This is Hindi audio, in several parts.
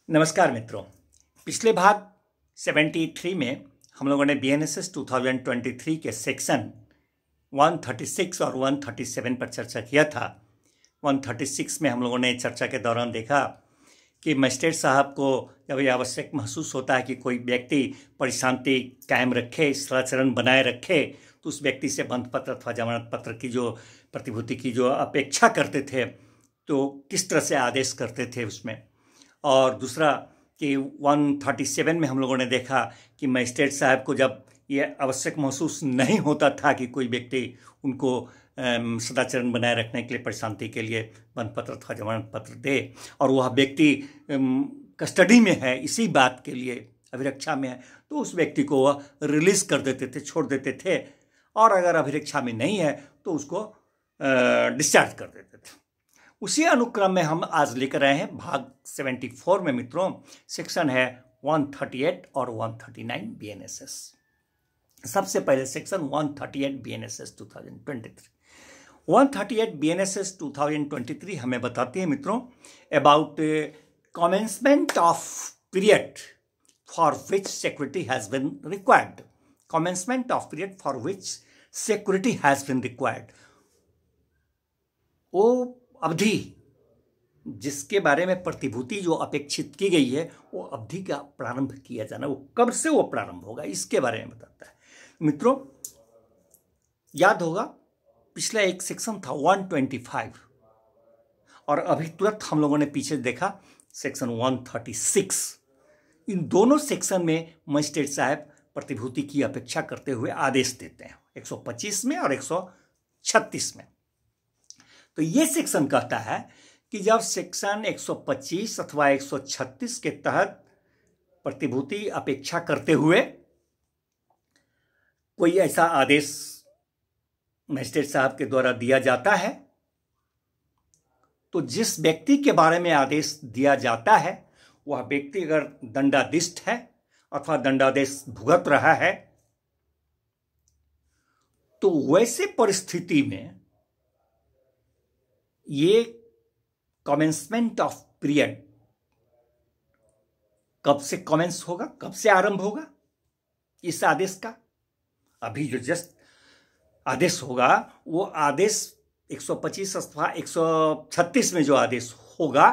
नमस्कार मित्रों। पिछले भाग 73 में हम लोगों ने BNSS 2023 के सेक्शन 136 और 137 पर चर्चा किया था। 136 में हम लोगों ने चर्चा के दौरान देखा कि मजिस्ट्रेट साहब को जब यह आवश्यक महसूस होता है कि कोई व्यक्ति परिशांति कायम रखे, सदाचरण बनाए रखे, तो उस व्यक्ति से बंध पत्र अथवा जमानत पत्र की जो प्रतिभूति की जो अपेक्षा करते थे तो किस तरह से आदेश करते थे उसमें। और दूसरा कि 137 में हम लोगों ने देखा कि मजिस्ट्रेट साहब को जब ये आवश्यक महसूस नहीं होता था कि कोई व्यक्ति उनको सदाचरण बनाए रखने के लिए, परिशांति के लिए बंध पत्र अथवा जमानत पत्र दे और वह व्यक्ति कस्टडी में है, इसी बात के लिए अभिरक्षा में है, तो उस व्यक्ति को वह रिलीज कर देते थे, छोड़ देते थे। और अगर अभिरक्षा में नहीं है तो उसको डिस्चार्ज कर देते थे। उसी अनुक्रम में हम आज लेकर आए हैं भाग 74 में मित्रों। सेक्शन है 138 और 139 BNSS। सबसे पहले सेक्शन 138 BNSS 2023। 138 BNSS 2023 हमें बताती है मित्रों about commencement of period for which security has been required. Commencement of period for which security has been required, वो अवधि जिसके बारे में प्रतिभूति जो अपेक्षित की गई है वो अवधि का प्रारंभ किया जाना, वो कब से वो प्रारंभ होगा इसके बारे में बताता है। मित्रों याद होगा पिछला एक सेक्शन था 125 और अभी तुरंत हम लोगों ने पीछे देखा सेक्शन 136। इन दोनों सेक्शन में मजिस्ट्रेट साहब प्रतिभूति की अपेक्षा करते हुए आदेश देते हैं, 125 में और 136 में। तो ये सेक्शन कहता है कि जब सेक्शन 125 अथवा 136 के तहत प्रतिभूति अपेक्षा करते हुए कोई ऐसा आदेश मजिस्ट्रेट साहब के द्वारा दिया जाता है, तो जिस व्यक्ति के बारे में आदेश दिया जाता है वह व्यक्ति अगर दंडाधीश है अथवा दंडादेश भुगत रहा है, तो वैसे परिस्थिति में ये कमेंसमेंट ऑफ पीरियड कब से कमेंस होगा, कब से आरंभ होगा इस आदेश का। अभी जो जस्ट आदेश होगा वो आदेश 125 अथवा 136 में जो आदेश होगा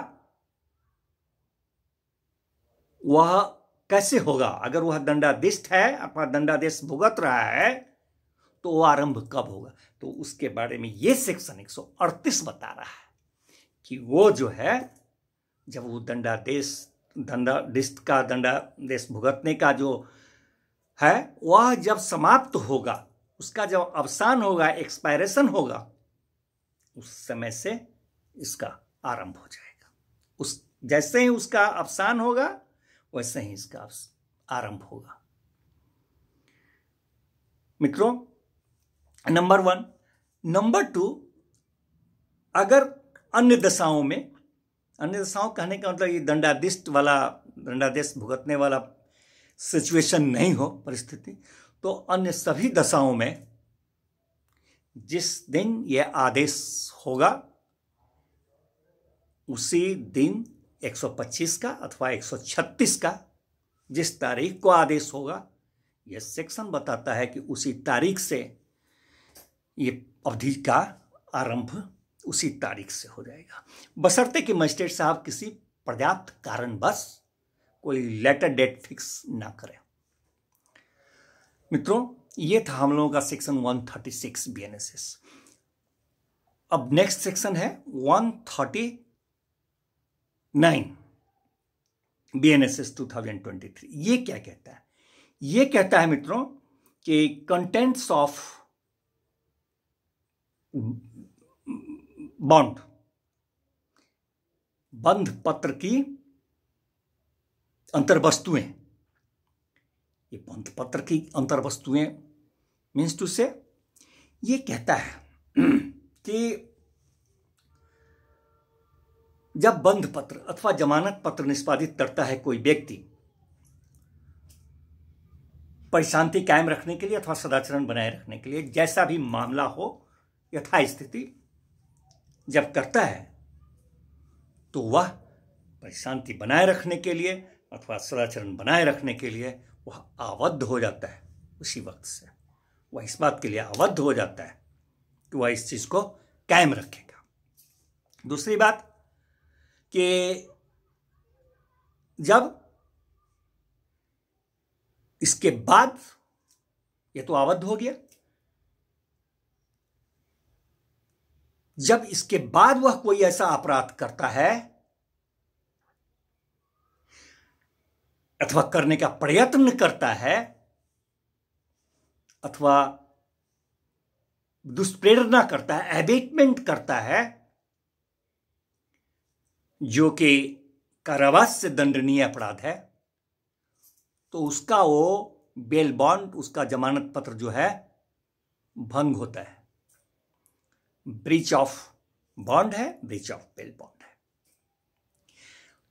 वह कैसे होगा, अगर वह दंडाधीश है अथवा दंडादेश भुगत रहा है तो वो आरंभ कब होगा, तो उसके बारे में ये सेक्शन 138 बता रहा है कि वो जो है जब वो दंडाधीश का दंडादेश भुगतने का जो है वह जब समाप्त होगा, उसका जब अवसान होगा, एक्सपायरेशन होगा, उस समय से इसका आरंभ हो जाएगा। उस जैसे ही उसका अवसान होगा वैसे ही इसका आरंभ होगा। मित्रों नंबर 1। नंबर 2, अगर अन्य दशाओं में, अन्य दशाओं कहने का मतलब ये दंडादेश भुगतने वाला सिचुएशन नहीं हो परिस्थिति, तो अन्य सभी दशाओं में जिस दिन यह आदेश होगा उसी दिन 125 का अथवा 136 का जिस तारीख को आदेश होगा, यह सेक्शन बताता है कि उसी तारीख से ये अवधि का आरंभ उसी तारीख से हो जाएगा, बशर्ते कि मजिस्ट्रेट साहब किसी पर्याप्त कारणवश कोई लेटर डेट फिक्स ना करें। मित्रों ये था हम लोगों का सेक्शन 136 BNSS। अब नेक्स्ट सेक्शन है 139 BNSS 2023। ये क्या कहता है? ये कहता है मित्रों कि कंटेंट्स ऑफ बॉन्ड, बंध पत्र की अंतर्वस्तुएं, ये बंध पत्र की अंतर्वस्तुएं मीन्स टू से ये कहता है कि जब बंध पत्र अथवा जमानत पत्र निष्पादित करता है कोई व्यक्ति परिशांति कायम रखने के लिए अथवा सदाचरण बनाए रखने के लिए, जैसा भी मामला हो, यथा स्थिति जब करता है तो वह शांति बनाए रखने के लिए अथवा सदाचरण बनाए रखने के लिए वह आबद्ध हो जाता है। उसी वक्त से वह इस बात के लिए आबद्ध हो जाता है कि वह इस चीज को कायम रखेगा। दूसरी बात कि जब इसके बाद ये तो आबद्ध हो गया, जब इसके बाद वह कोई ऐसा अपराध करता है अथवा करने का प्रयत्न करता है अथवा दुष्प्रेरणा करता है, एबेटमेंट करता है, जो कि कारावास से दंडनीय अपराध है, तो उसका वो बेल बॉन्ड, उसका जमानत पत्र जो है भंग होता है। ब्रीच ऑफ बॉन्ड है, ब्रीच ऑफ बेल बॉन्ड है।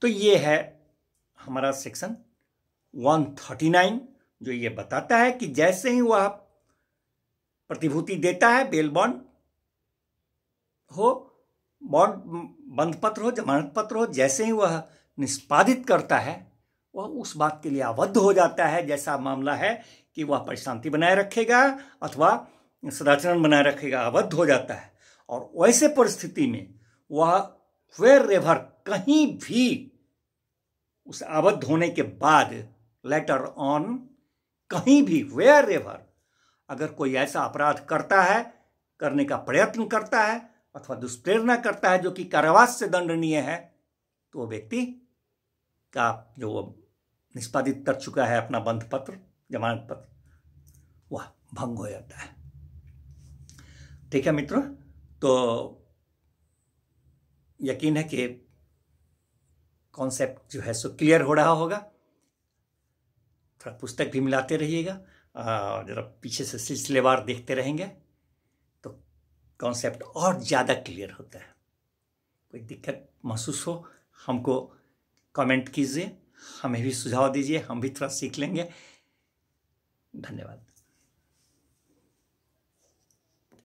तो ये है हमारा सेक्शन 139 जो ये बताता है कि जैसे ही वह प्रतिभूति देता है, बेल बॉन्ड हो, बॉन्ड बंध पत्र हो, जमानत पत्र हो, जैसे ही वह निष्पादित करता है वह उस बात के लिए आबद्ध हो जाता है, जैसा मामला है कि वह परिशांति बनाए रखेगा अथवा सदाचरण बनाए रखेगा, आबद्ध हो जाता है। और वैसे परिस्थिति में वह व्हेरेवर, कहीं भी उस आबद्ध होने के बाद, लेटर ऑन, कहीं भी व्हेरेवर अगर कोई ऐसा अपराध करता है, करने का प्रयत्न करता है अथवा दुष्प्रेरणा करता है जो कि कारावास से दंडनीय है, तो वो व्यक्ति का जो निष्पादित कर चुका है अपना बंध पत्र, जमानत पत्र, वह भंग हो जाता है। ठीक है मित्रों, तो यकीन है कि कॉन्सेप्ट जो है सो क्लियर हो रहा होगा। थोड़ा पुस्तक भी मिलाते रहिएगा, जरा पीछे से सिलसिलेवार देखते रहेंगे तो कॉन्सेप्ट और ज़्यादा क्लियर होता है। कोई दिक्कत महसूस हो हमको कमेंट कीजिए, हमें भी सुझाव दीजिए, हम भी थोड़ा सीख लेंगे। धन्यवाद।